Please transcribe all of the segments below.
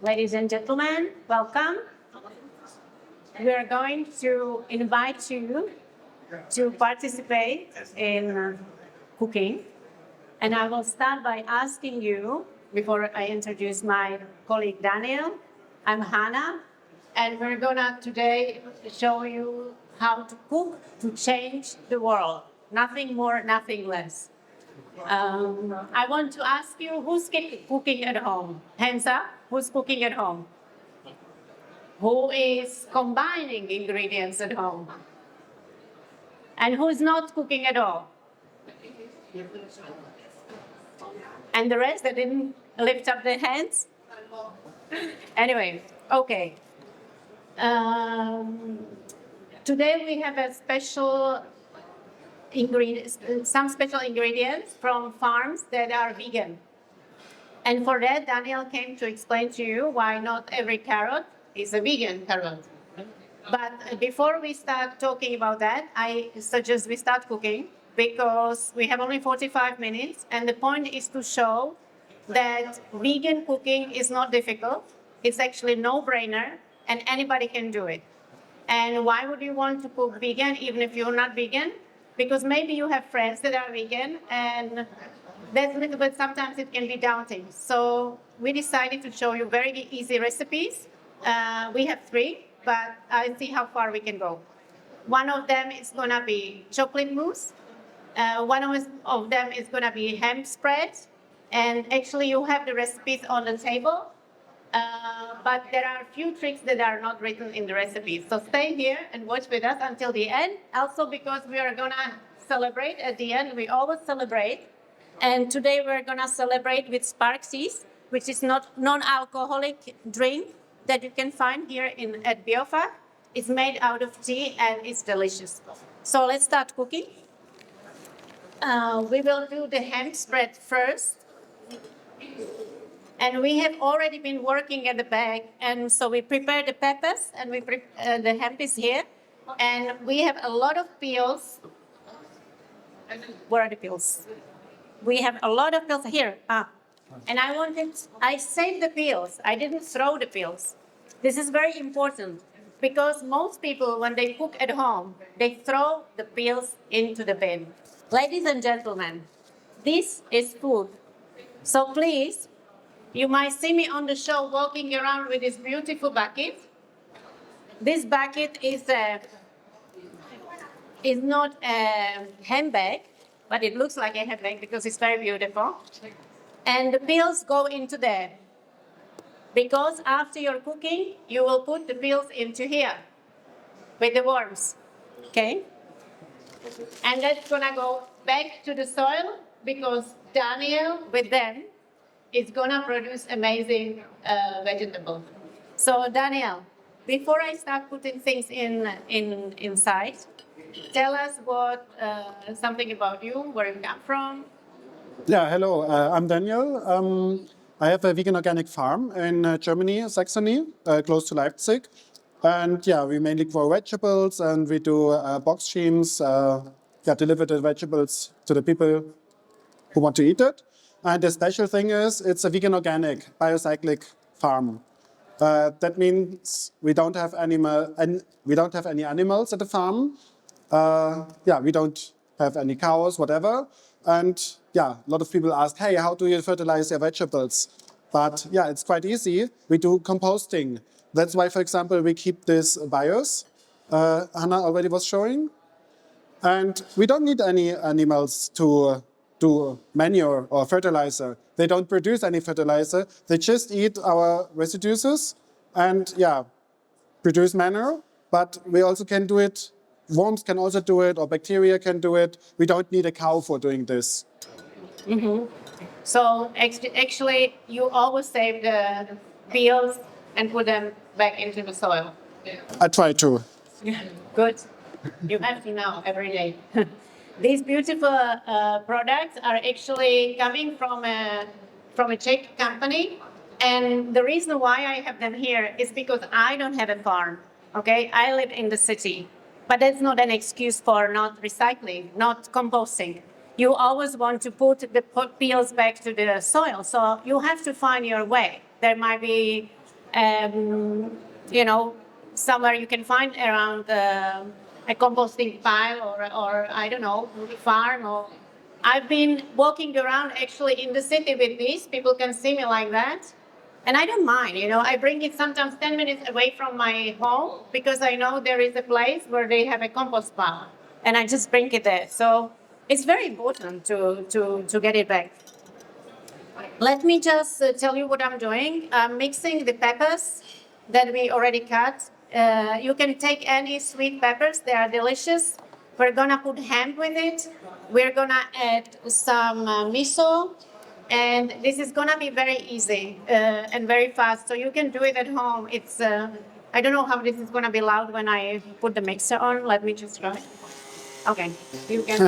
Ladies and gentlemen, welcome. We are going to invite you to participate in cooking. And I will start by asking you, before I introduce my colleague Daniel, I'm Hana, and we're gonna today show you how to cook to change the world. Nothing more, nothing less. I want to ask you, who's cooking at home? Hands up, who's cooking at home? Who is combining ingredients at home? And who's not cooking at all? And the rest that didn't lift up their hands? Anyway, okay. Today we have a special some special ingredients from farms that are vegan. And for that, Daniel came to explain to you why not every carrot is a vegan carrot. But before we start talking about that, I suggest we start cooking because we have only 45 minutes. And the point is to show that vegan cooking is not difficult. It's actually a no-brainer and anybody can do it. And why would you want to cook vegan even if you're not vegan? Because maybe you have friends that are vegan and that's a little bit, sometimes it can be daunting. So we decided to show you very easy recipes. We have 3, but I'll see how far we can go. One of them is gonna be chocolate mousse. One of them is gonna be ham spread. And actually you have the recipes on the table. But there are a few tricks that are not written in the recipes. So stay here and watch with us until the end. Also because we are gonna celebrate at the end. We always celebrate. And today we're gonna celebrate with Sparksies, which is not non-alcoholic drink that you can find here at BioFACH. It's made out of tea and it's delicious. So let's start cooking. We will do the ham spread first. And we have already been working at the back, and so we prepare the peppers, and the ham is here, and we have a lot of peels. Where are the peels? We have a lot of peels here. And I saved the peels. I didn't throw the peels. This is very important because most people, when they cook at home, they throw the peels into the bin. Ladies and gentlemen, this is food. So please, you might see me on the show walking around with this beautiful bucket. This bucket is not a handbag, but it looks like a handbag because it's very beautiful. And the peels go into there. Because after you're cooking, you will put the peels into here with the worms. Okay? And that's gonna go back to the soil because Daniel, with them, is gonna produce amazing vegetables. So Daniel, before I start putting things inside, tell us something about you, where you come from. Yeah, hello, I'm Daniel. I have a vegan organic farm in Germany, Saxony, close to Leipzig. And yeah, we mainly grow vegetables and we do box schemes, deliver the vegetables to the people who want to eat it. And the special thing is, it's a vegan organic, biocyclic farm. That means we don't have any animals at the farm. We don't have any cows, whatever. And yeah, a lot of people ask, hey, how do you fertilize your vegetables? But yeah, it's quite easy. We do composting. That's why, for example, we keep this bios, Hana already was showing. And we don't need any animals to do manure or fertilizer. They don't produce any fertilizer. They just eat our residues and produce manure. But we also can do it. Worms can also do it, or bacteria can do it. We don't need a cow for doing this. Mm-hmm. So actually, you always save the peels and put them back into the soil. I try to. Good. You have to now every day. These beautiful products are actually coming from a Czech company. And the reason why I have them here is because I don't have a farm, okay? I live in the city. But that's not an excuse for not recycling, not composting. You always want to put the peels back to the soil, so you have to find your way. There might be you know, somewhere you can find around a composting pile or I don't know, farm. Or I've been walking around actually in the city with these. People can see me like that. And I don't mind, you know, I bring it sometimes 10 minutes away from my home because I know there is a place where they have a compost pile. And I just bring it there. So it's very important to get it back. Let me just tell you what I'm doing. I'm mixing the peppers that we already cut. You can take any sweet peppers, they are delicious. We're gonna put ham with it. We're gonna add some miso. And this is gonna be very easy and very fast. So you can do it at home. It's, I don't know how this is gonna be loud when I put the mixer on. Let me just try. Okay, you can,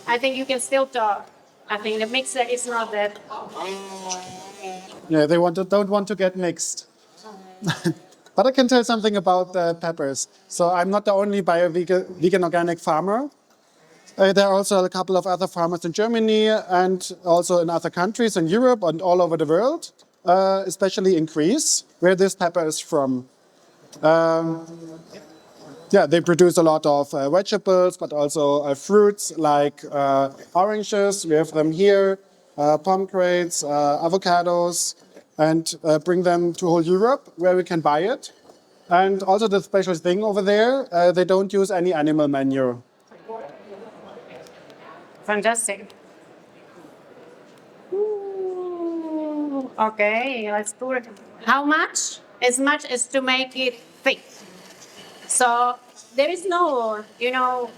I think you can still talk. I think the mixer is not that. Yeah, they don't want to get mixed. But I can tell something about the peppers. So I'm not the only vegan organic farmer. There are also a couple of other farmers in Germany and also in other countries in Europe and all over the world, especially in Greece, where this pepper is from. Yeah, they produce a lot of vegetables, but also fruits like oranges. We have them here, pomegranates, avocados, and bring them to whole Europe where we can buy it. And also the special thing over there, they don't use any animal manure. Fantastic. Ooh, okay, let's put it. How much? As much as to make it thick. So there is no, you know,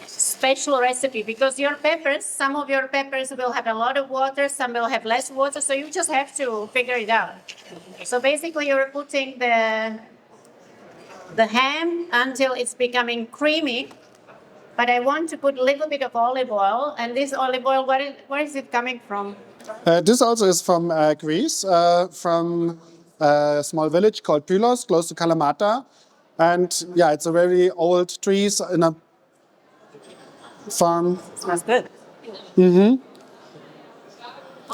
special recipe because your peppers, some of your peppers will have a lot of water, some will have less water, so you just have to figure it out. So basically you're putting the ham until it's becoming creamy, but I want to put a little bit of olive oil, and this olive oil, where is it coming from? This also is from Greece, from a small village called Pylos, close to Kalamata. And yeah, it's a very old trees in a farm. Smells good.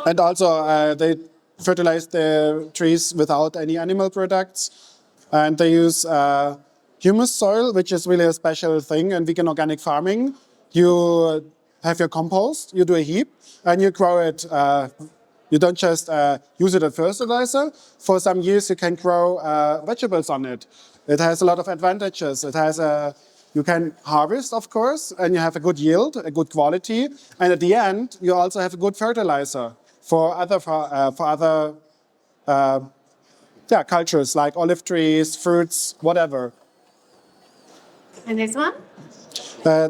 And also they fertilize the trees without any animal products. And they use humus soil, which is really a special thing in vegan organic farming. You have your compost, you do a heap, and you grow it. You don't just use it as fertilizer. For some years, you can grow vegetables on it. It has a lot of advantages. It has you can harvest, of course, and you have a good yield, a good quality. And at the end, you also have a good fertilizer for other cultures like olive trees, fruits, whatever. And this one?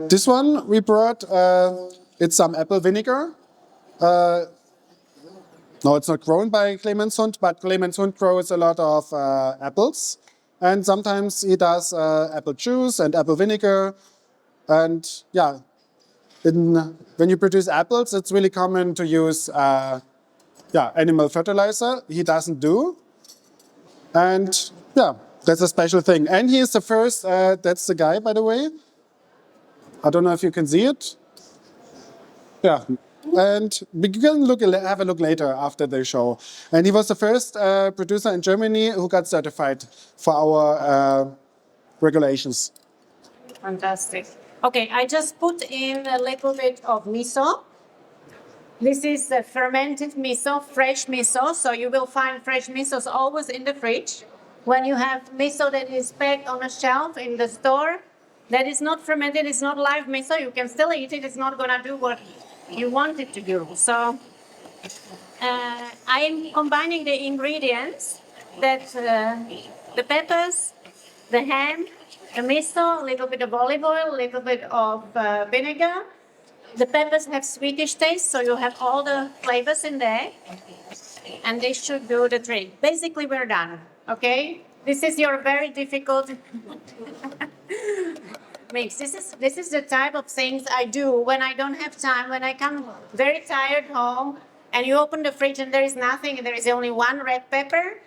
This one we brought, it's some apple vinegar. No, it's not grown by Clemens Hund, but Clemens Hund grows a lot of apples. And sometimes he does apple juice and apple vinegar. And yeah, when you produce apples, it's really common to use animal fertilizer. He doesn't do. And yeah, that's a special thing. And he is the first, that's the guy, by the way. I don't know if you can see it. Yeah. And we can have a look later after the show. And he was the first producer in Germany who got certified for our regulations. Fantastic. Okay, I just put in a little bit of miso. This is a fermented miso, fresh miso. So you will find fresh misos always in the fridge. When you have miso that is packed on a shelf in the store, that is not fermented, it's not live miso, you can still eat it, it's not gonna do what you want it to do. So I am combining the ingredients that the peppers, the ham, the miso, a little bit of olive oil, a little bit of vinegar. The peppers have sweetish taste, so you have all the flavors in there, and they should do the trick. Basically, we're done, okay? This is your very difficult mix. This is the type of things I do when I don't have time, when I come very tired home, and you open the fridge and there is nothing, and there is only one red pepper,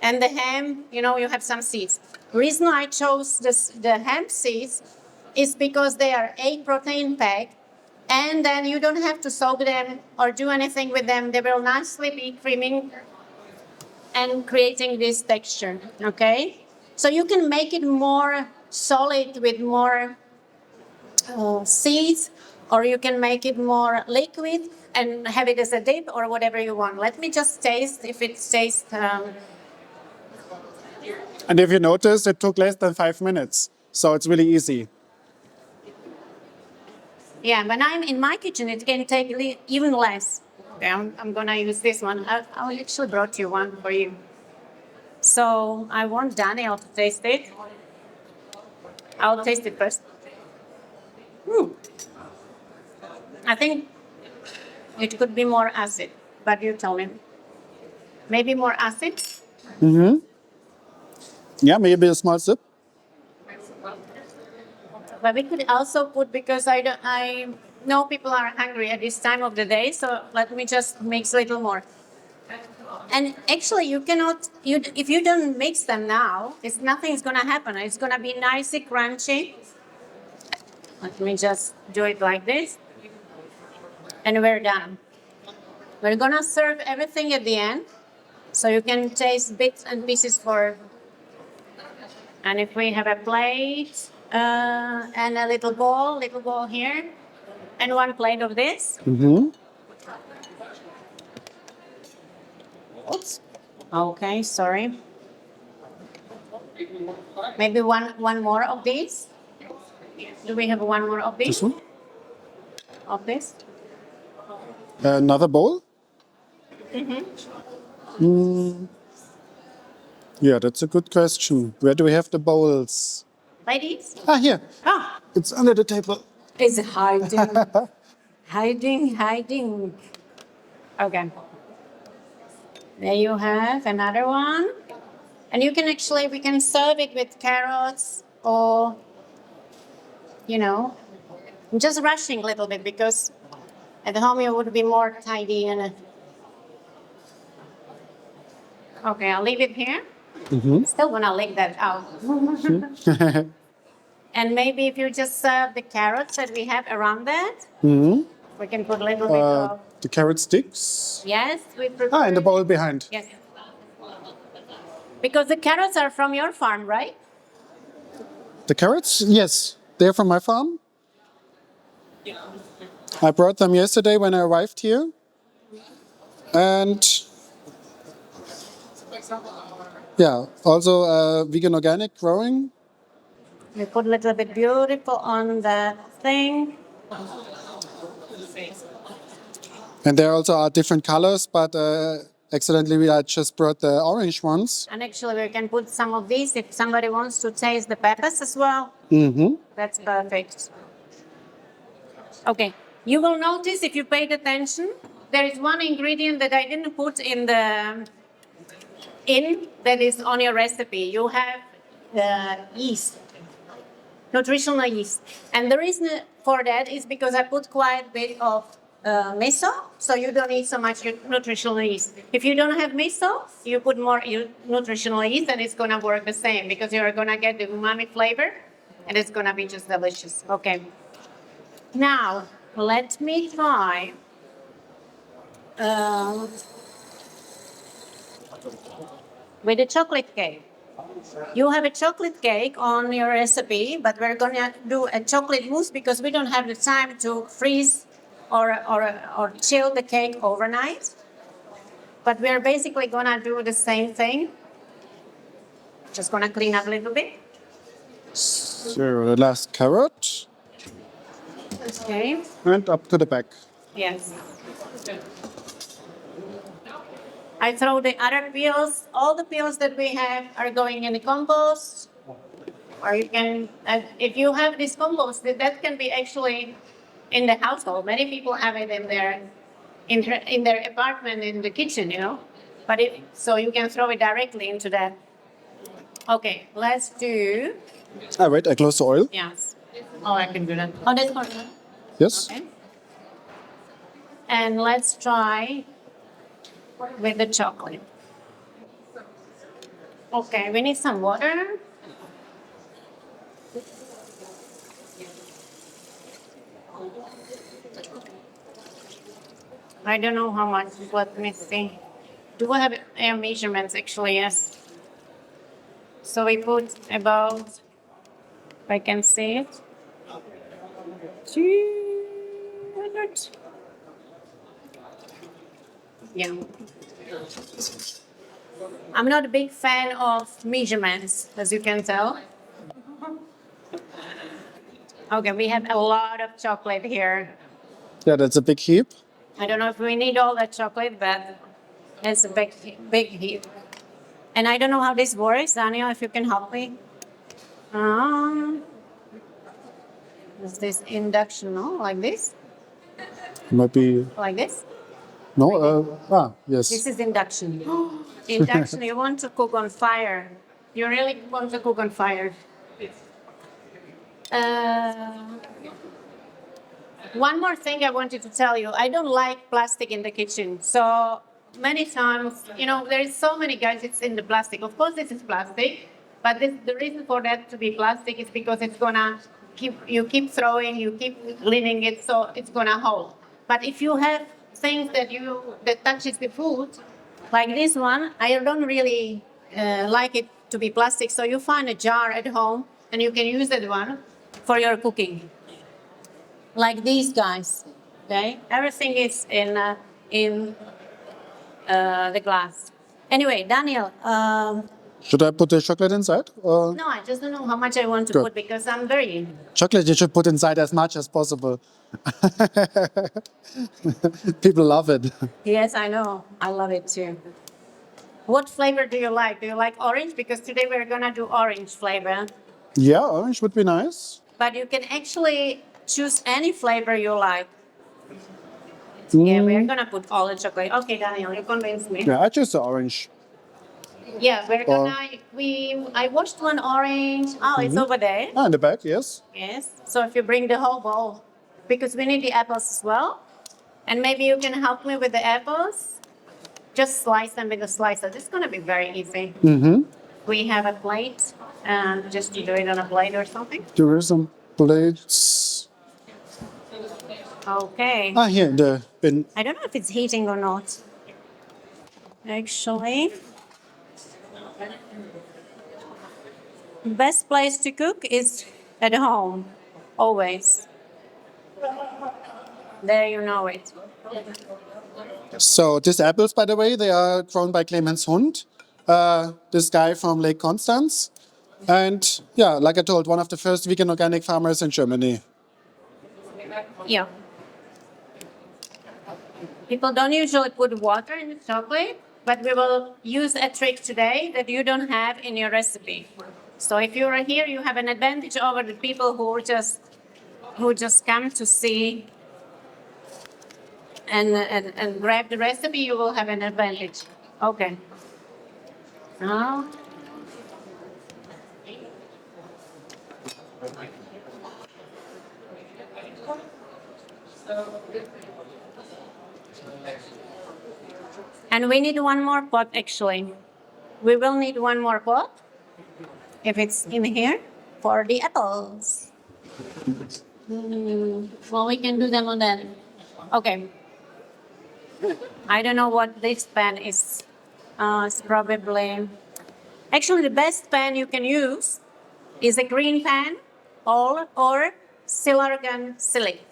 and the ham, you know, you have some seeds. The reason I chose the ham seeds is because they are protein packed, and then you don't have to soak them or do anything with them. They will nicely be creaming and creating this texture, okay? So you can make it more solid with more seeds, or you can make it more liquid and have it as a dip or whatever you want. Let me just taste if it tastes. And if you notice, it took less than 5 minutes. So it's really easy. Yeah, when I'm in my kitchen, it can take even less. Okay, I'm going to use this one. I actually brought you one for you. So I want Daniel to taste it. I'll taste it first. I think it could be more acid, but you tell me. Maybe more acid? Yeah, maybe a small sip. But we could also put, because I know people are hungry at this time of the day, so let me just mix a little more. And actually, you cannot, if you don't mix them now, nothing's going to happen. It's going to be nicely crunchy. Let me just do it like this. And we're done. We're going to serve everything at the end, so you can taste bits and pieces for. And if we have a plate and a little bowl here, and one plate of this. Oops. Okay, sorry. Maybe one more of these. Do we have one more of these? This one? Of this? Another bowl? Yeah, that's a good question. Where do we have the bowls? Ladies? Ah, here. Ah, It's under the table. it's hiding. hiding. Okay. There you have another one. And you can actually, we can serve it with carrots or, I'm just rushing a little bit because at home you would be more tidy and. Okay, I'll leave it here. Still want to lick that out. And maybe if you just serve the carrots that we have around that, we can put a little bit of. The carrot sticks. Yes, we prefer. Ah, in the bowl behind. Yes. Because the carrots are from your farm, right? The carrots? Yes. They're from my farm. I brought them yesterday when I arrived here. And yeah, also vegan organic growing. We put a little bit beautiful on the thing. And there also are different colors, but accidentally I just brought the orange ones. And actually we can put some of these if somebody wants to taste the peppers as well. That's perfect. Okay, you will notice if you paid attention, there is one ingredient that I didn't put in that is on your recipe. You have the yeast, nutritional yeast. And the reason for that is because I put quite a bit of miso, so you don't need so much nutritional yeast. If you don't have miso, you put more nutritional yeast and it's going to work the same because you're going to get the umami flavor and it's going to be just delicious. Okay. Now, let me try with the chocolate cake. You have a chocolate cake on your recipe, but we're going to do a chocolate mousse because we don't have the time to freeze or chill the cake overnight. But we're basically going to do the same thing. Just going to clean up a little bit. So the last carrot. Okay. And up to the back. Yes. I throw the other peels. All the peels that we have are going in the compost. Or you can, if you have this compost, that can be actually in the household. Many people have it in their apartment, in the kitchen, But so you can throw it directly into that. Okay, let's do. Ah, wait, I close the oil. Yes. Oh, I can do that. Oh, that's good. Yes. Okay. And let's try with the chocolate. Okay, we need some water. I don't know how much. Let me see. do have measurements actually, yes. So we put about, if I can see it, 200. Yeah. I'm not a big fan of measurements, as you can tell. Okay, we have a lot of chocolate here. Yeah, that's a big heap. I don't know if we need all that chocolate, but it's a big heap. And I don't know how this works, Daniel, if you can help me. Is this induction, no? Like this? Might be. Like this? No? Yes. This is induction. Induction, you want to cook on fire. You really want to cook on fire. One more thing I wanted to tell you. I don't like plastic in the kitchen. So many times, there is so many gadgets in the plastic. Of course, this is plastic, but the reason for that to be plastic is because it's gonna keep throwing, you keep cleaning it, so it's gonna hold. But if you have things that touches the food, like this one, I don't really like it to be plastic. So you find a jar at home, and you can use that one for your cooking. Like these guys, okay? Everything is in the glass. Anyway, Daniel. Should I put the chocolate inside? Or? No, I just don't know how much I want to Good. put because I'm very. Chocolate you should put inside as much as possible. People love it. Yes, I know. I love it too. What flavor do you like? Do you like orange? Because today we're gonna do orange flavor. Yeah, orange would be nice. But you can actually choose any flavor you like. Yeah, we're gonna put all the chocolate. Okay, Daniel, you convinced me. Yeah, I choose the orange. Yeah, we're gonna. I washed one orange. Oh, it's over there. In the back, yes. Yes. So if you bring the whole bowl, because we need the apples as well, and maybe you can help me with the apples. Just slice them with a slicer. This is gonna be very easy. We have a plate, and just to do it on a plate or something. There are some plates. Okay. Here in the bin. I don't know if it's heating or not. Actually, best place to cook is at home, always. There you know it. So these apples, by the way, they are grown by Clemens Hund, this guy from Lake Constance. And yeah, like I told, one of the first vegan organic farmers in Germany. Yeah. People don't usually put water in the chocolate, but we will use a trick today that you don't have in your recipe. So if you are here, you have an advantage over the people who just come to see and grab the recipe. You will have an advantage. Okay. Now. And we need one more pot, actually. We will need one more pot, if it's in here, for the apples. Well, we can do them on that. Okay. I don't know what this pan is. It's probably... Actually, the best pan you can use is a green pan or silicon silic.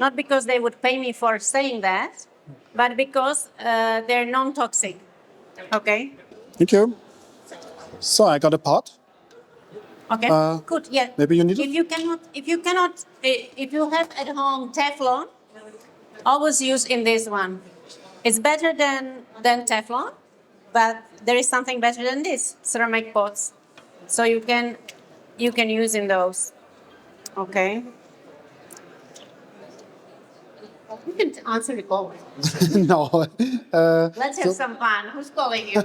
Not because they would pay me for saying that, but because they're non-toxic. Okay? Thank you. So I got a pot. Okay, good. Yeah. Maybe you need it? If you have at home Teflon, always use in this one. It's better than Teflon, but there is something better than this, ceramic pots. So you can use in those. Okay. You can answer the call. No. Let's have some fun. Who's calling you?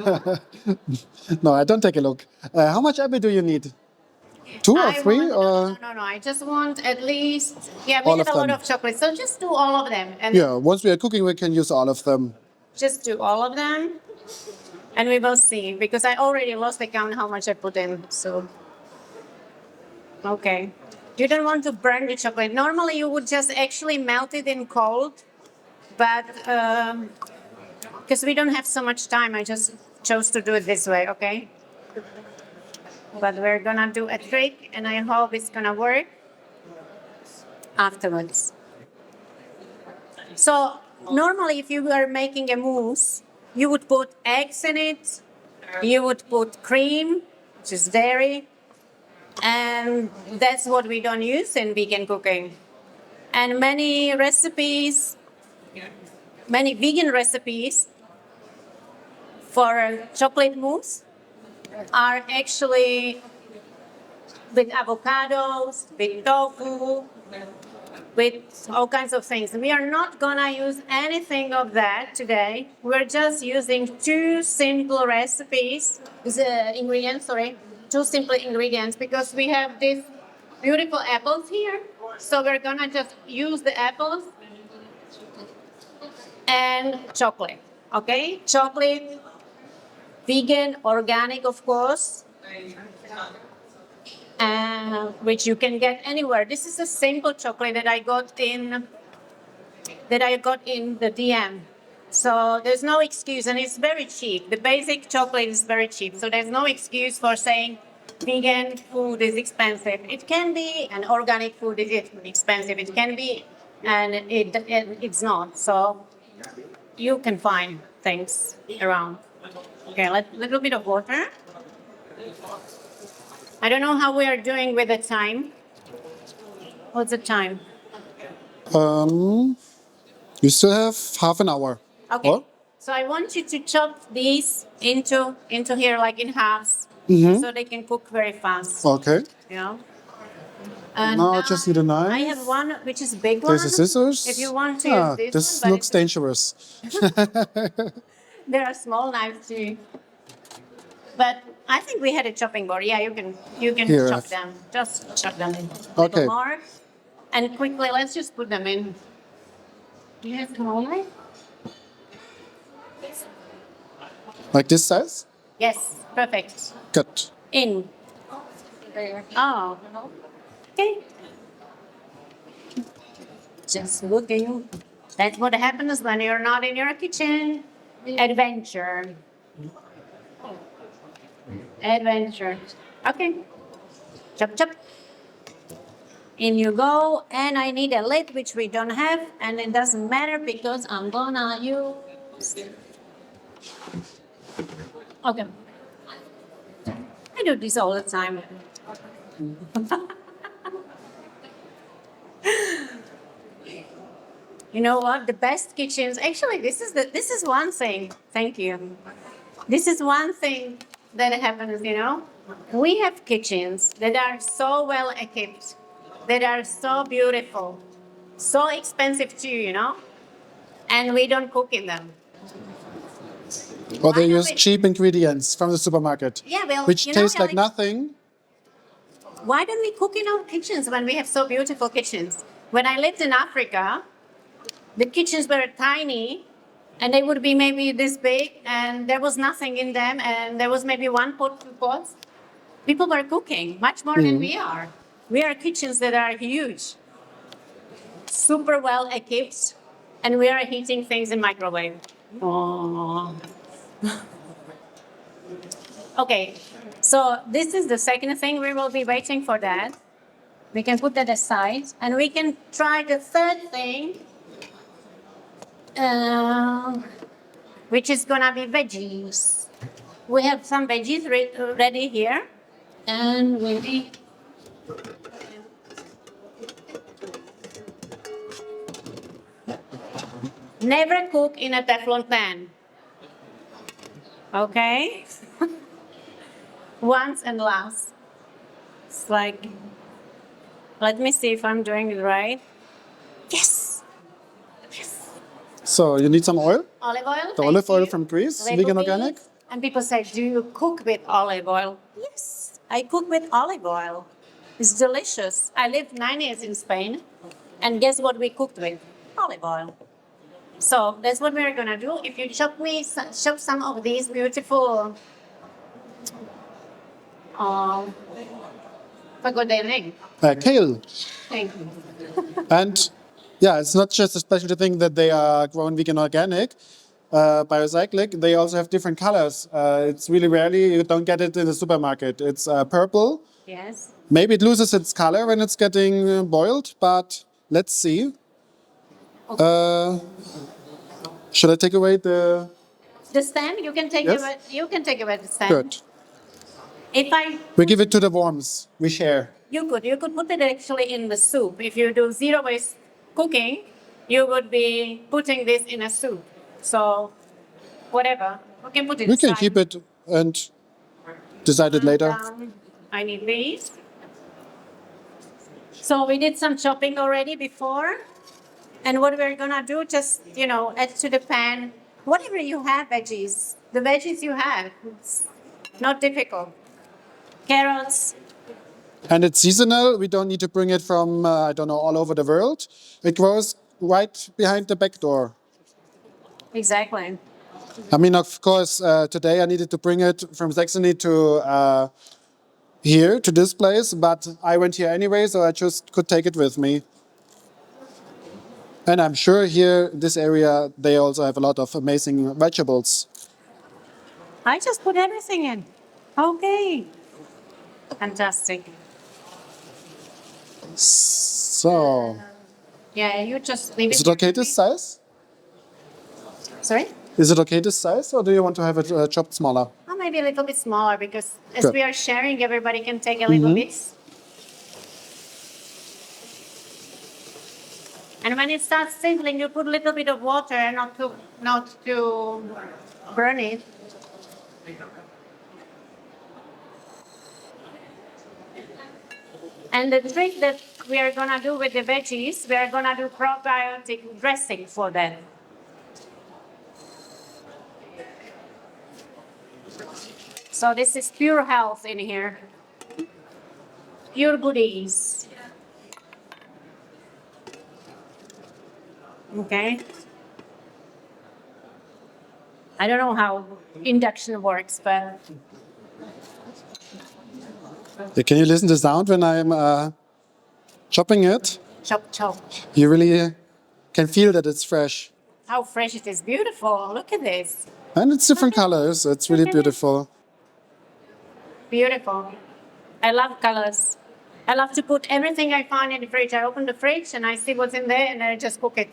No, I don't take a look. How much apple do you need? Two or three? No. I just want at least. Yeah, we All have of a lot them. of chocolate, so just do all of them. And Yeah, once we are cooking, we can use all of them. just do all of them, and we will see. Because I already lost the count how much I put in. So, okay. You don't want to burn the chocolate. Normally, you would just actually melt it in cold, but because we don't have so much time, I just chose to do it this way, okay? But we're gonna do a trick, and I hope it's gonna work afterwards. So normally, if you were making a mousse, you would put eggs in it, you would put cream, which is dairy, and that's what we don't use in vegan cooking. And many vegan recipes for chocolate mousse are actually with avocados, with tofu, with all kinds of things. We are not gonna use anything of that today. We're just using two simple ingredients, because we have these beautiful apples here. So we're gonna just use the apples and chocolate, okay? Chocolate, vegan, organic, of course, which you can get anywhere. This is a simple chocolate that I got in the DM. So there's no excuse, and it's very cheap. The basic chocolate is very cheap, so there's no excuse for saying vegan food is expensive. It can be, and organic food is expensive. It can be, and it's not. So you can find things around. Okay, a little bit of water. I don't know how we are doing with the time. What's the time? You still have half an hour. Okay. Or? So I want you to chop these into here, like in halves, so they can cook very fast. Okay. Yeah. And Now I just need a knife. I have one which is big one. There's the scissors. If you want to use this this one, but looks dangerous. there are small knives too. But I think we had a chopping board. Yeah, you can Here. chop them. Just chop them in. Okay. Little more. And quickly, let's just put them in. Do you have small knife? Like this size? Yes, perfect. Good. In. Oh. Okay. Just looking. That's what happens when you're not in your kitchen. Adventure. Adventure. Okay. Chop, chop. In you go. And I need a lid, which we don't have. And it doesn't matter because I'm gonna use... Okay. I do this all the time. You know what? The best kitchens. Actually, this is one thing. Thank you. This is one thing that happens. You know, we have kitchens that are so well equipped, that are so beautiful, so expensive too. You know, and we don't cook in them. Or they Why don't use we- cheap ingredients from the supermarket, Yeah, well, which you know, taste like Alex, nothing. Why don't we cook in our kitchens when we have so beautiful kitchens? When I lived in Africa, the kitchens were tiny, and they would be maybe this big, and there was nothing in them, and there was maybe one pot, two pots. People were cooking much more than we are. We are kitchens that are huge, super well equipped, and we are heating things in microwave. Oh. Okay, so this is the second thing. We will be waiting for that. We can put that aside, and we can try the third thing, which is gonna be veggies. We have some veggies ready here, and we never cook in a Teflon pan. Okay? Once and last. It's like, let me see if I'm doing it right. Yes! Yes! So you need some oil. Olive oil. The thank olive oil you. from Greece, Little vegan bit. organic. And people say, do you cook with olive oil? Yes, I cook with olive oil. It's delicious. I lived 9 years in Spain, and guess what we cooked with? Olive oil. So that's what we're gonna do. If you chop some of these beautiful, forgot their name. Kale. Thank you. And yeah, it's not just a specialty thing that they are grown vegan organic. Biocyclic, they also have different colors. It's really rarely, you don't get it in the supermarket. It's purple. Yes. Maybe it loses its color when it's getting boiled, but let's see. Should I take away the... The stem, you can take Yes? away. You can take away the stem. Good. If I, We give it to the worms. We share. you could put it actually in the soup. If you do zero waste cooking, you would be putting this in a soup. So, whatever, we can put it. We can aside. keep it and decide it later. I need these. So we did some chopping already before. And what we're gonna do, just, add to the pan, whatever you have veggies, the veggies you have, it's not difficult. Carrots, And it's seasonal. We don't need to bring it from, all over the world. It grows right behind the back door. exactly. I mean, of course, today I needed to bring it from Saxony to here, to this place, but I went here anyway, so I just could take it with me. And I'm sure here, this area, they also have a lot of amazing vegetables. I just put everything in. Okay. Fantastic. So, Yeah, you just leave it. is it okay this size? Sorry? Is it okay this size, or do you want to have it chopped smaller? Oh, maybe a little bit smaller because as Good. we are sharing, everybody can take a little bit. And when it starts sizzling, you put a little bit of water, not to burn it. And the trick that we are gonna do with the veggies, we are gonna do probiotic dressing for them. So this is pure health in here. Pure goodies. Okay. I don't know how induction works, but Can you listen to the sound when I'm chopping it? chop, chop. You really can feel that it's fresh. How fresh it is. Beautiful. Look at this. And it's different colors. It's really beautiful. Beautiful. I love colors. I love to put everything I find in the fridge. I open the fridge and I see what's in there and I just cook it.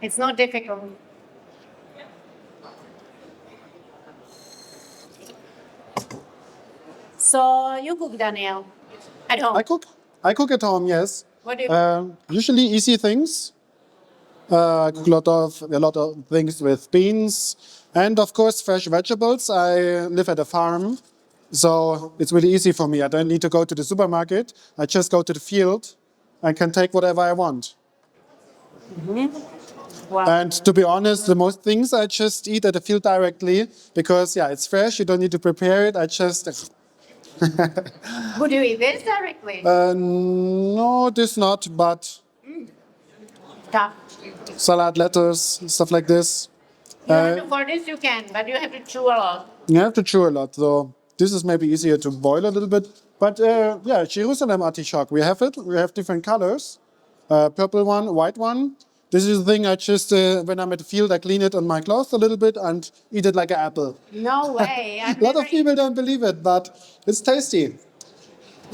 It's not difficult. So you cook, Daniel, at home. I cook at home, yes. What do you Usually easy things. I cook a lot of things with beans and of course fresh vegetables. I live at a farm, so it's really easy for me. I don't need to go to the supermarket. I just go to the field and can take whatever I want. Wow. And to be honest, the most things I just eat at the field directly because it's fresh. You don't need to prepare it. I just Would you eat this directly? no, this not, but Tough. salad, lettuce, stuff like this. For this you can, but you have to chew a lot. You have to chew a lot, though. This is maybe easier to boil a little bit. But Jerusalem artichoke, we have it. We have different colors. Purple one, white one. This is the thing I just, when I'm at the field, I clean it on my cloth a little bit and eat it like an apple. No way. A lot of people don't believe it, but it's tasty.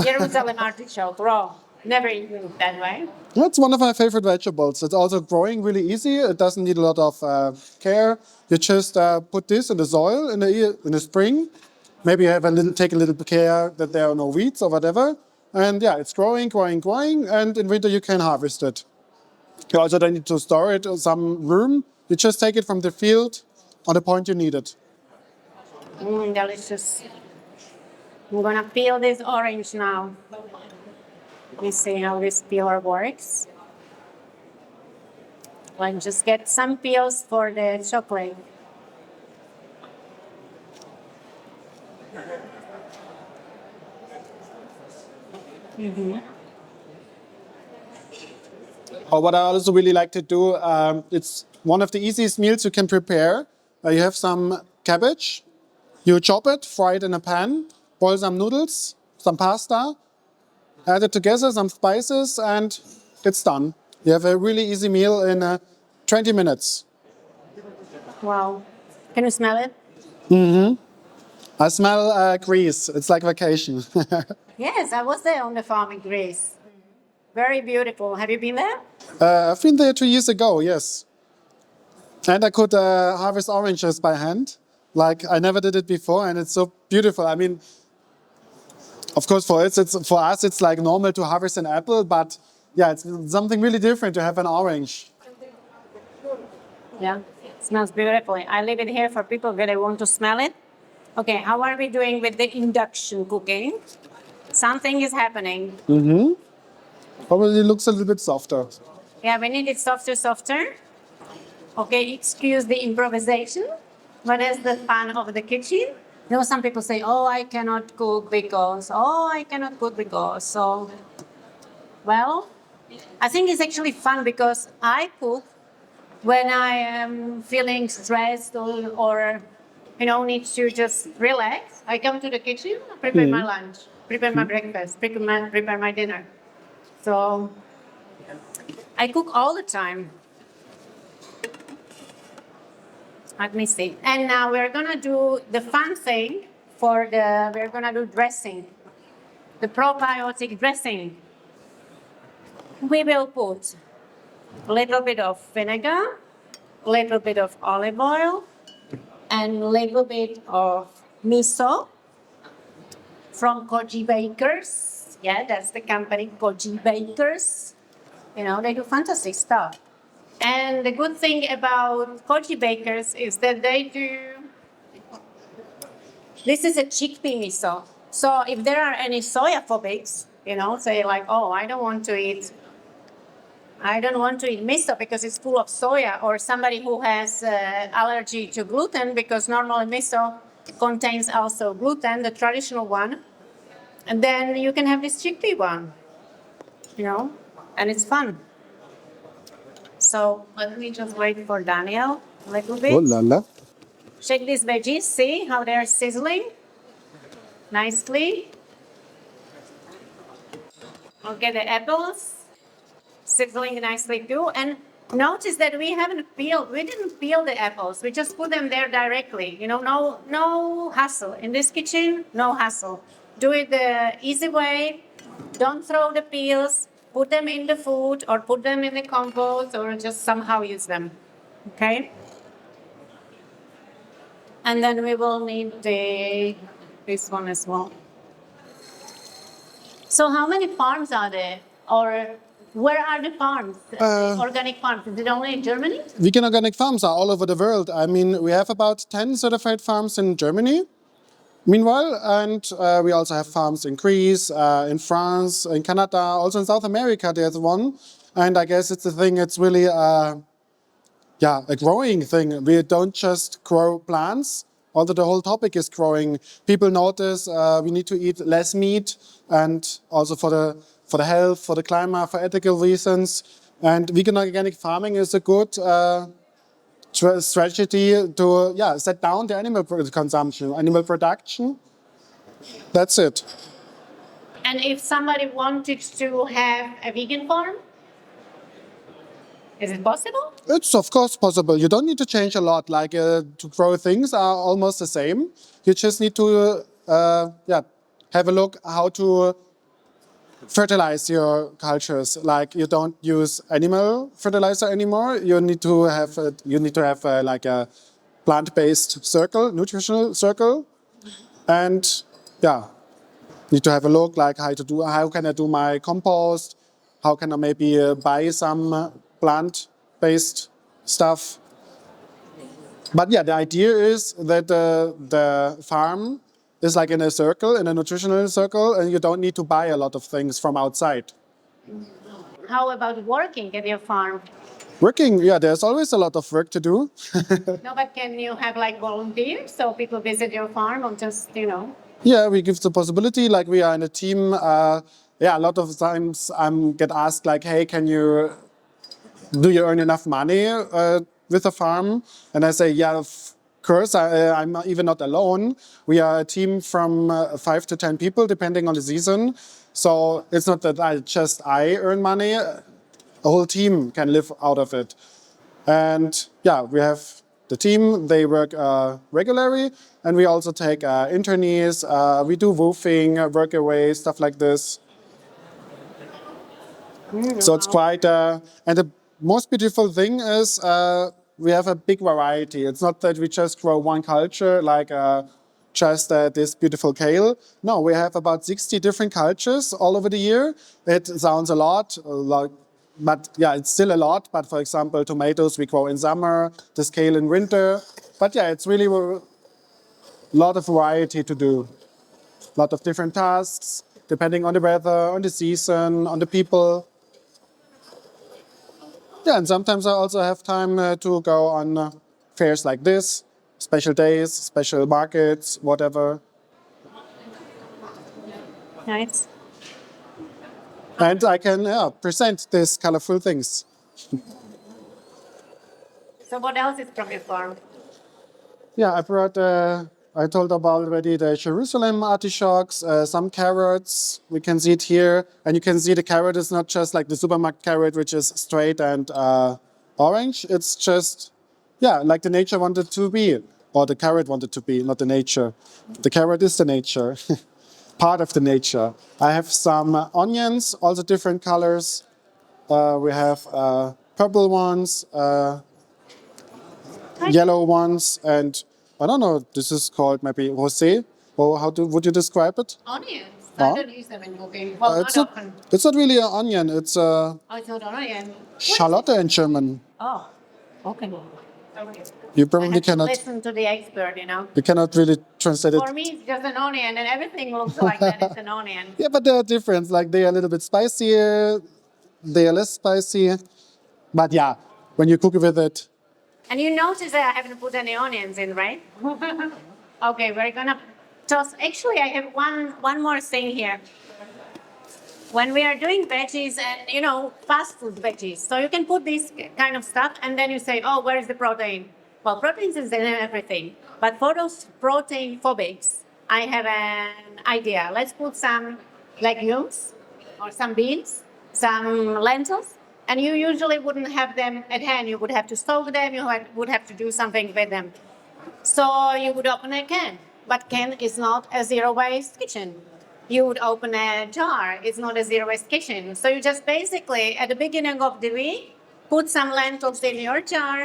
Jerusalem artichoke, raw. Never eaten it that way. It's one of my favorite vegetables. It's also growing really easy. It doesn't need a lot of care. You just put this in the soil in the spring. Maybe you have take a little care that there are no weeds or whatever. And it's growing. And in winter you can harvest it. You also don't need to store it in some room. You just take it from the field on the point you need it. Delicious. I'm gonna peel this orange now. Let me see how this peeler works. I'll just get some peels for the chocolate. Or what I also really like to do, it's one of the easiest meals you can prepare. You have some cabbage, you chop it, fry it in a pan, boil some noodles, some pasta, add it together, some spices, and it's done. You have a really easy meal in 20 minutes. Wow. Can you smell it? I smell Greece. It's like vacation. Yes, I was there on the farm in Greece. Very beautiful. Have you been there? I've been there 2 years ago, yes. And I could harvest oranges by hand. Like, I never did it before, and it's so beautiful. I mean, of course, for us, it's like normal to harvest an apple, but yeah, it's something really different to have an orange. Yeah, it smells beautifully. I leave it here for people that they want to smell it. Okay, how are we doing with the induction cooking? Something is happening. Probably looks a little bit softer. Yeah, we need it softer. Okay, excuse the improvisation. What is the fun of the kitchen? You know, some people say, oh, I cannot cook because. So, well, I think it's actually fun because I cook when I am feeling stressed or need to just relax. I come to the kitchen, prepare my lunch, prepare my breakfast, prepare my dinner. So I cook all the time. Let me see. And now we're gonna do the fun thing we're gonna do dressing. The probiotic dressing. We will put a little bit of vinegar, a little bit of olive oil, and a little bit of miso from Koji Bakers. Yeah, that's the company, Koji Bakers. They do fantastic stuff. And the good thing about Koji Bakers is that this is a chickpea miso. So if there are any soya phobics, say like, oh, I don't want to eat miso because it's full of soya, or somebody who has allergy to gluten, because normally miso contains also gluten, the traditional one, and then you can have this chickpea one, and it's fun. So let me just wait for Daniel a little bit. Oh la la. Shake these veggies, see how they're sizzling nicely. Okay, the apples sizzling nicely too. And notice that we didn't peel the apples. We just put them there directly. No hassle. In this kitchen, no hassle. Do it the easy way. Don't throw the peels. Put them in the food or put them in the compost or just somehow use them. Okay? And then we will need this one as well. So how many farms are there? Or where are the farms? Organic farms? Is it only in Germany? Vegan organic farms are all over the world. I mean, we have about 10 certified farms in Germany. Meanwhile, and we also have farms in Greece, in France, in Canada, also in South America there's one. And I guess it's really a growing thing. We don't just grow plants, although the whole topic is growing. People notice we need to eat less meat, and also for the health, for the climate, for ethical reasons. And vegan organic farming is a good strategy to set down the animal consumption, animal production. That's it. And if somebody wanted to have a vegan farm, is it possible? It's of course possible. You don't need to change a lot. Like to grow things are almost the same. You just need to have a look how to fertilize your cultures. Like you don't use animal fertilizer anymore. You need to have like a plant-based circle, nutritional circle, and need to have a look like how can I do my compost? How can I maybe buy some plant-based stuff? But the idea is that the farm is like in a circle, in a nutritional circle, and you don't need to buy a lot of things from outside. How about working at your farm? Working, there's always a lot of work to do. No, but can you have like volunteers so people visit your farm or just, Yeah, we give the possibility, like we are in a team. A lot of times get asked like, hey, do you earn enough money with the farm? And I say, yeah, of course, I'm even not alone. We are a team from 5 to 10 people, depending on the season. So it's not that I earn money. A whole team can live out of it. And we have the team, they work regularly, and we also take internees. We do woofing, work away, stuff like this. So it's quite, and the most beautiful thing is we have a big variety. It's not that we just grow one culture, like just this beautiful kale. No, we have about 60 different cultures all over the year. It sounds a lot, but yeah, it's still a lot. But for example, tomatoes we grow in summer, this kale in winter. But yeah, it's really a lot of variety to do. A lot of different tasks, depending on the weather, on the season, on the people. Yeah, and sometimes I also have time to go on fairs like this, special days, special markets, whatever. Nice. And I can present these colorful things. So what else is from your farm? Yeah, I brought, I told about already the Jerusalem artichokes, some carrots. We can see it here. And you can see the carrot is not just like the supermarket carrot, which is straight and orange. It's just, yeah, like the nature wanted to be, or the carrot wanted to be, not the nature. The carrot is the nature, part of the nature. I have some onions, also different colors. We have purple ones, yellow ones, and I don't know, this is called maybe rosé, or would you describe it? Onions. Huh? I don't use them in cooking. Well, It's not not, often. it's not really an onion, it's Oh, it's not onion. Schalotte in German. Oh, okay. You I probably have to cannot, listen to the expert, you know. you cannot really translate it. For me, it's just an onion, and everything looks like that. It's an onion. Yeah, but there are different, like they are a little bit spicier, they are less spicy. But yeah, when you cook with it, And you notice that I haven't put any onions in, right? Okay, we're gonna toss. Actually, I have one more thing here. When we are doing veggies and, you know, fast food veggies, so you can put this kind of stuff and then you say, oh, where is the protein? Well, proteins is in everything. But for those protein phobics, I have an idea. Let's put some legumes or some beans, some lentils, and you usually wouldn't have them at hand. You would have to soak them, would have to do something with them. So you would open a can, but can is not a zero-waste kitchen. You would open a jar, it's not a zero-waste kitchen. So you just basically, at the beginning of the week, put some lentils in your jar,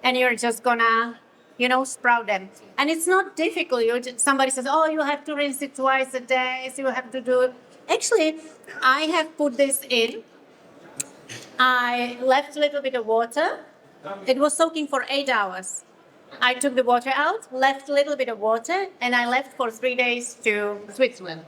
and you're just gonna, you know, sprout them. And it's not difficult. Somebody says, oh, you have to rinse it twice a day, so you have to do it. Actually, I have put this in. I left a little bit of water. It was soaking for 8 hours. I took the water out, left a little bit of water, and I left for 3 days to Switzerland.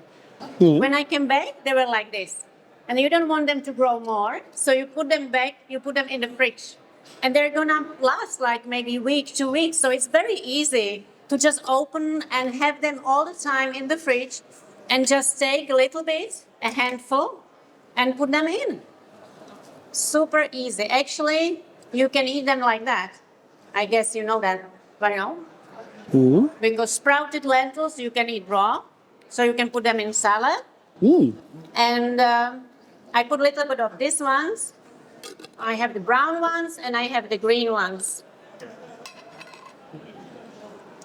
When I came back, they were like this. And you don't want them to grow more, so you put them back, you put them in the fridge. And they're gonna last like maybe a week, 2 weeks. So it's very easy to just open and have them all the time in the fridge and just take a little bit, a handful, and put them in. Super easy. Actually, you can eat them like that. I guess you know that by now. Because sprouted lentils you can eat raw, so you can put them in salad. And I put a little bit of these ones. I have the brown ones and I have the green ones.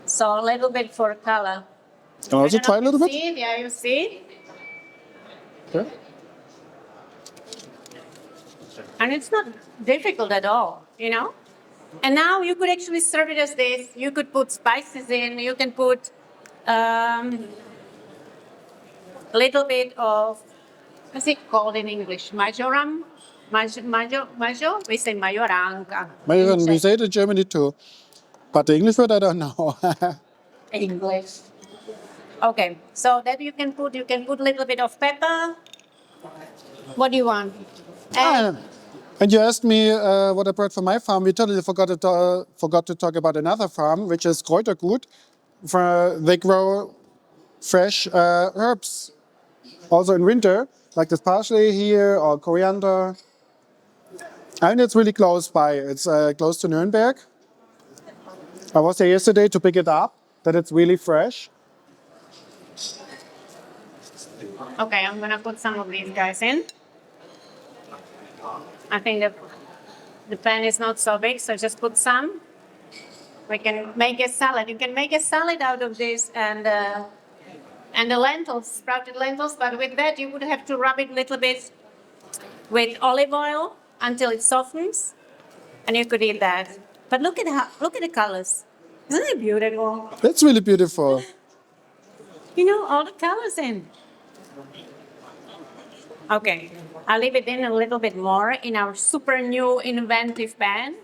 So a little bit for color. can I also try a little bit? See it? Yeah, you see? Okay. And it's not difficult at all, you know? And now you could actually serve it as this. You could put spices in. You can put a little bit of, what's it called in English? Majoram? Majo? We say majoranka. Maybe we say it in Germany too. But the English word, I don't know. English. Okay, so that you can put a little bit of pepper. What do you want? And And you asked me what I brought from my farm. We totally forgot to talk about another farm, which is Kräutergut. They grow fresh herbs, also in winter, like this parsley here or coriander. And it's really close by. It's close to Nuremberg. I was there yesterday to pick it up, that it's really fresh. okay, I'm gonna put some of these guys in. I think the pan is not so big, so just put some. We can make a salad. You can make a salad out of this and the lentils, sprouted lentils. But with that, you would have to rub it a little bit with olive oil until it softens, and you could eat that. But look at the colors. Isn't it beautiful? It's really beautiful. You know, all the colors in. Okay, I'll leave it in a little bit more in our super new inventive pan.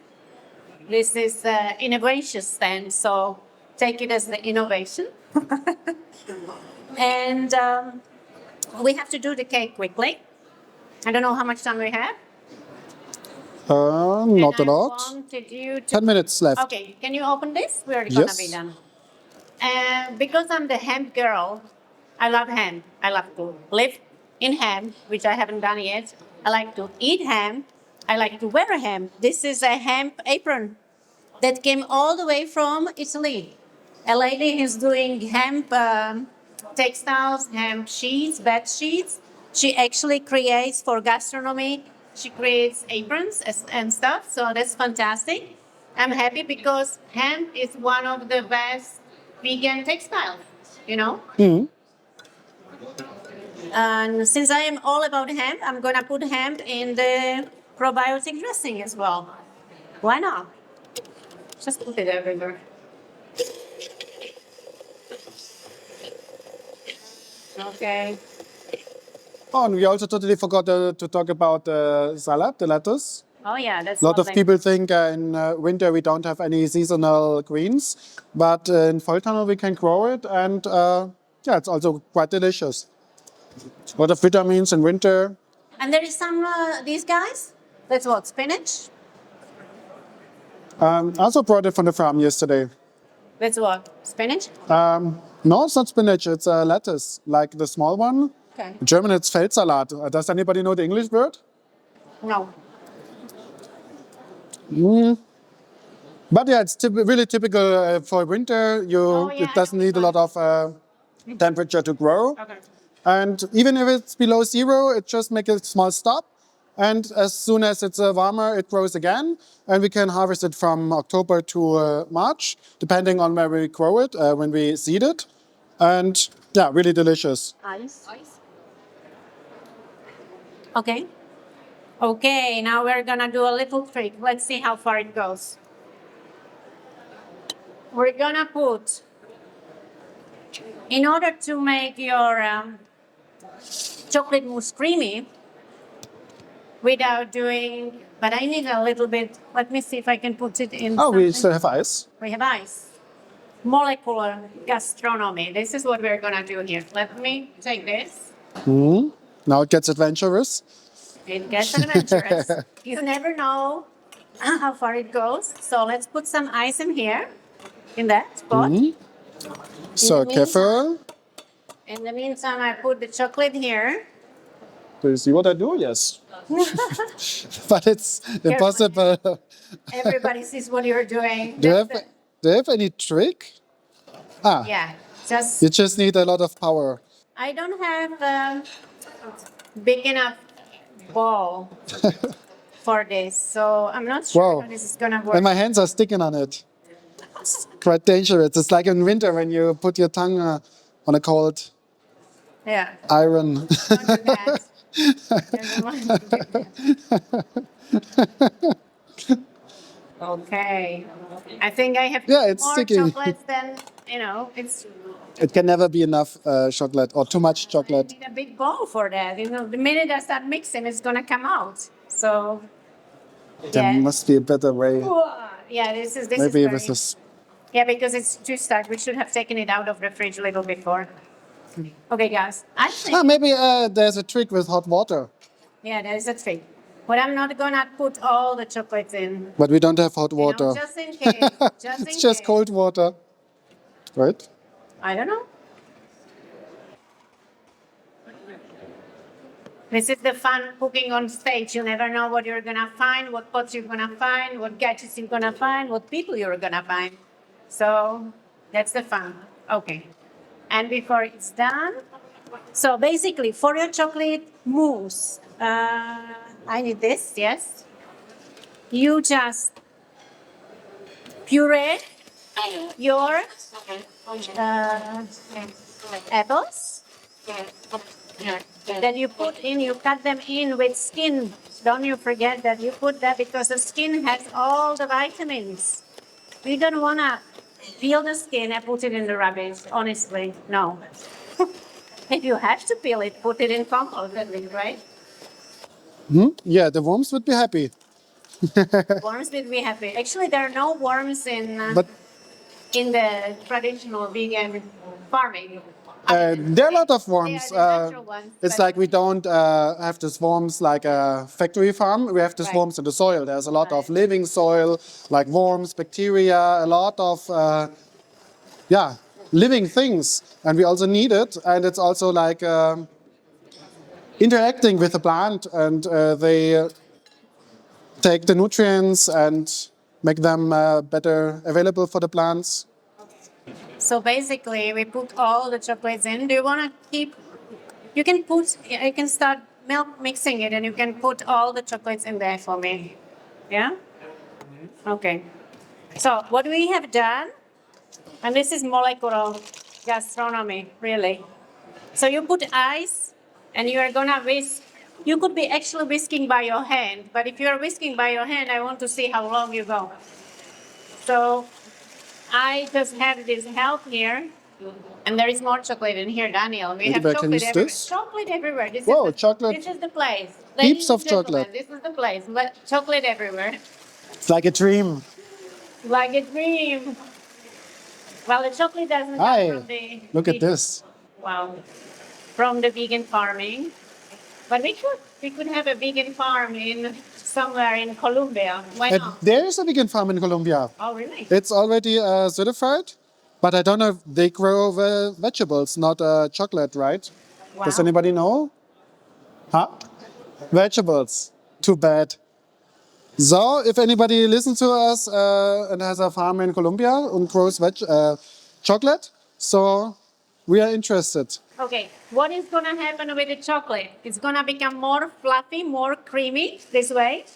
This is innovation stand, so take it as the innovation. And we have to do the cake quickly. I don't know how much time we have. Not a And I lot. wanted you to... 10 minutes left. Okay, can you open this? We're gonna be Yes. done. Because I'm the ham girl, I love ham. I love to live in ham, which I haven't done yet. I like to eat ham. I like to wear a ham. This is a hemp apron that came all the way from Italy. A lady is doing hemp textiles, hemp sheets, bed sheets. She actually creates for gastronomy. She creates aprons and stuff, so that's fantastic. I'm happy because hemp is one of the best vegan textiles, you know? Mhm. And since I am all about hemp, I'm gonna put hemp in the probiotic dressing as well. Why not? Just put it everywhere. Okay. Oh, and we also totally forgot to talk about the salad, the lettuce. Oh yeah, that's A lot of lovely. people think in winter we don't have any seasonal greens, but in Volltunnel we can grow it, and yeah, it's also quite delicious. A lot of vitamins in winter. And there is some these guys. That's what, spinach. I also brought it from the farm yesterday. That's what, spinach. No, it's not spinach, it's lettuce, like the small one. Okay. In German it's Feldsalat. Does anybody know the English word? No. But yeah, it's really typical for winter. Yeah, It doesn't need a lot of temperature to grow. Okay. And even if it's below zero, it just makes a small stop. And as soon as it's warmer, it grows again. And we can harvest it from October to March, depending on where we grow it, when we seed it. And yeah, really delicious. Ice. Okay. Okay, now we're gonna do a little trick. Let's see how far it goes. We're gonna put, in order to make your chocolate mousse creamy, without doing, but I need a little bit, let me see if I can put it in Oh, we something. still have ice. We have ice. Molecular gastronomy. This is what we're gonna do here. Let me take this. Now it gets adventurous. It gets adventurous. You never know how far it goes. So let's put some ice in here, in that spot. So careful. In the meantime, I put the chocolate here. Do you see what I do? Yes. But it's impossible. Everybody sees what you're doing. Do you have any trick? Yeah, just You just need a lot of power. I don't have a big enough ball for this, so I'm not sure Wow. how this is gonna work. And my hands are sticking on it. It's quite dangerous. It's like in winter when you put your tongue on a cold Yeah, iron. don't do that. Never mind. Okay, I think I have Yeah, it's more sticky. chocolates than it's. It can never be enough chocolate or too much I chocolate. need a big bowl for that. The minute I start mixing, it's gonna come out. So There must be a better way. yeah, this is Maybe very, with this. yeah, because it's too stuck. We should have taken it out of the fridge a little before. Okay, guys, I think Maybe there's a trick with hot water. yeah, there is a trick. But I'm not gonna put all the chocolates in. But we don't have hot water. Just in case. Just in It's just case. cold water. Right? I don't know. This is the fun cooking on stage. You never know what you're gonna find, what pots you're gonna find, what gadgets you're gonna find, what people you're gonna find. So that's the fun. Okay. And before it's done, so basically for your chocolate mousse, I need this, yes. You just puree your apples. Then you put in, you cut them in with skin. Don't you forget that you put that because the skin has all the vitamins. We don't want to peel the skin and put it in the rubbish, honestly. No. If you have to peel it, put it in compost, right? Yeah, the worms would be happy. Worms will be happy. Actually, there are no worms But in the traditional vegan farming. there are a lot of They are worms. the natural ones. It's but- like we don't have the swarms like a factory farm. We have the Right. swarms in the soil. There's a lot of Right. living soil, like worms, bacteria, a lot of living things, and we also need it. And it's also like interacting with the plant, and they take the nutrients and make them better available for the plants. So basically, we put all the chocolates in. Do you want to keep? You can start mixing it, and you can put all the chocolates in there for me. Yeah. Okay. So what we have done, and this is molecular gastronomy, really. So you put ice, and you are gonna whisk. You could be actually whisking by your hand, but if you are whisking by your hand, I want to see how long you go. So I just have this help here, and there is more chocolate in here, Daniel. We have Maybe I can chocolate use everywhere. this? Chocolate everywhere. Whoa, chocolate. This is the place. Heaps Ladies of and gentlemen, chocolate. This is the place. Chocolate everywhere. It's like a dream. Like a dream. Well, the chocolate doesn't come Hi, from the... look at this. Wow. From the vegan farming. But we could have a vegan farm in somewhere in Colombia. Why And not? there is a vegan farm in Colombia. Oh, really? It's already certified, but I don't know if they grow vegetables, not chocolate, right? Wow. Does anybody know? Huh? Vegetables. Too bad. So, if anybody listens to us and has a farm in Colombia and grows chocolate, so we are interested. Okay, what is going to happen with the chocolate? It's going to become more fluffy, more creamy this way.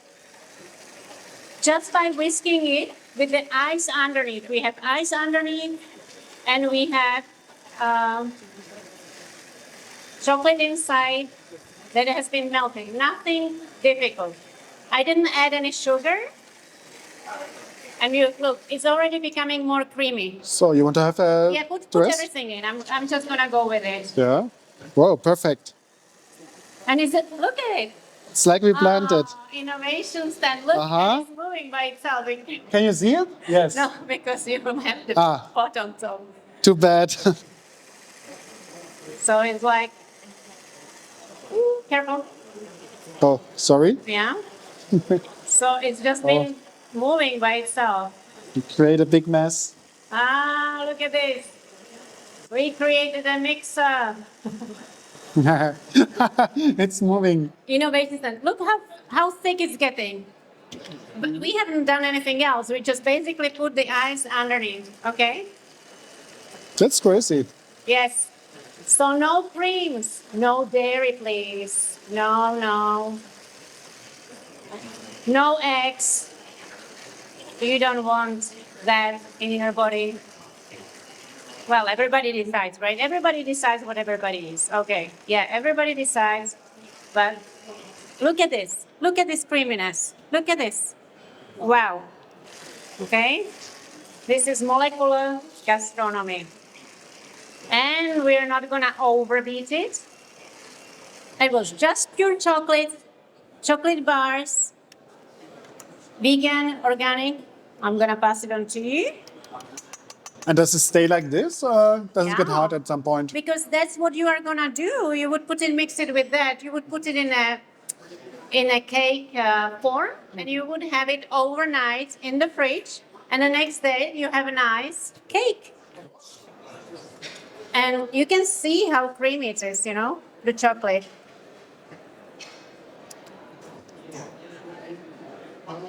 Just by whisking it with the ice underneath. We have ice underneath, and we have chocolate inside that has been melting. Nothing difficult. I didn't add any sugar. And you look, it's already becoming more creamy. So, you want to have a Yeah, put dress? everything in. I'm just going to go with it. Yeah. Whoa, perfect. And look at it. It's like we planned it. Innovations that look, Uh-huh. it's moving by itself. Can you see it? Yes. No, because you don't have the Ah. pot on top. Too bad. So it's like, ooh, careful. Oh, sorry. Yeah. So it's just been moving by itself. You create a big mess. Ah, look at this. We created a mixer. It's moving. Innovations. And look how thick it's getting. But we haven't done anything else. We just basically put the ice underneath. Okay. That's crazy. Yes. So no creams, no dairy, please. No, no. No eggs. You don't want that in your body. Well, everybody decides, right? Everybody decides what everybody is. Okay. Yeah, everybody decides. But look at this. Look at this creaminess. Look at this. Wow. Okay. This is molecular gastronomy. And we're not going to overbeat it. It was just pure chocolate, chocolate bars, vegan, organic. I'm going to pass it on to you. And does it stay like this, or does it get Yeah. hard at some point? Because that's what you are going to do. You would mix it with that. You would put it in a cake form, and you would have it overnight in the fridge. And the next day, you have a nice cake. And you can see how creamy it is, the chocolate.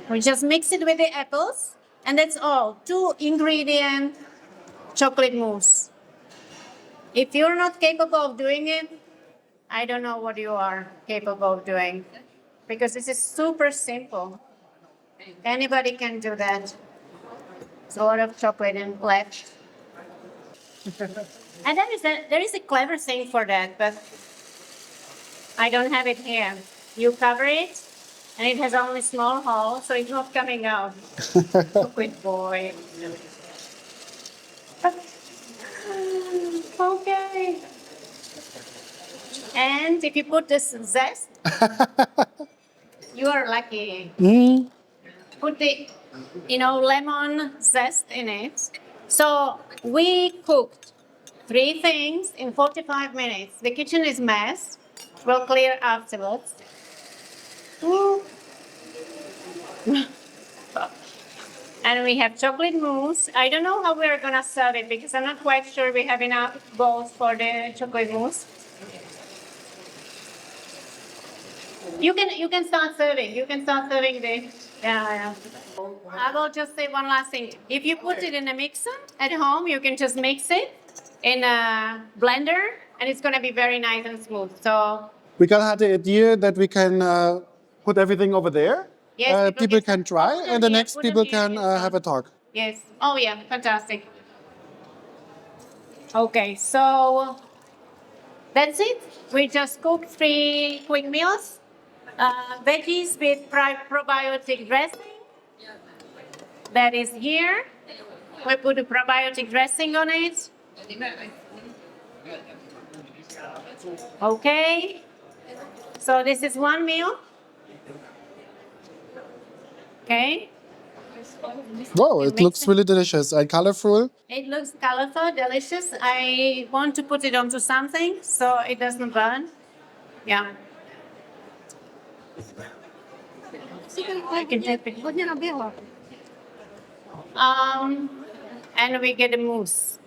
We just mix it with the apples, and that's all. 2-ingredient chocolate mousse. If you're not capable of doing it, I don't know what you are capable of doing. Because this is super simple. Anybody can do that. There's a lot of chocolate and left. And there is a clever thing for that, but I don't have it here. You cover it, and it has only small hole, so it's not coming out. Good boy. Okay. And if you put this zest, you are lucky. Put the, lemon zest in it. So we cooked 3 things in 45 minutes. The kitchen is mess. We'll clear afterwards. And we have chocolate mousse. I don't know how we're gonna serve it because I'm not quite sure we have enough bowls for the chocolate mousse. You can start serving. You can start serving the. Yeah. I will just say one last thing. If you put it in a mixer at home, you can just mix it in a blender, and it's gonna be very nice and smooth. So We had the idea that we can put everything over there. Yes, people can try, put them and the here, next put them people here, can yes. have a talk. yes. Oh yeah, fantastic. Okay, so that's it. We just cooked 3 quick meals. Veggies with probiotic dressing. That is here. We put a probiotic dressing on it. Okay. So this is one meal. Okay. Wow, it looks really delicious and colorful. It looks colorful, delicious. I want to put it onto something so it doesn't burn. Yeah. I can tap it. And we get a mousse.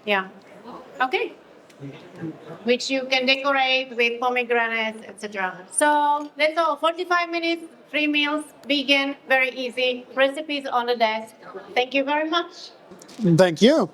Yeah. Okay. Which you can decorate with pomegranates, etc. So that's all. 45 minutes, 3 meals, vegan, very easy. Recipes on the desk. Thank you very much. Thank you.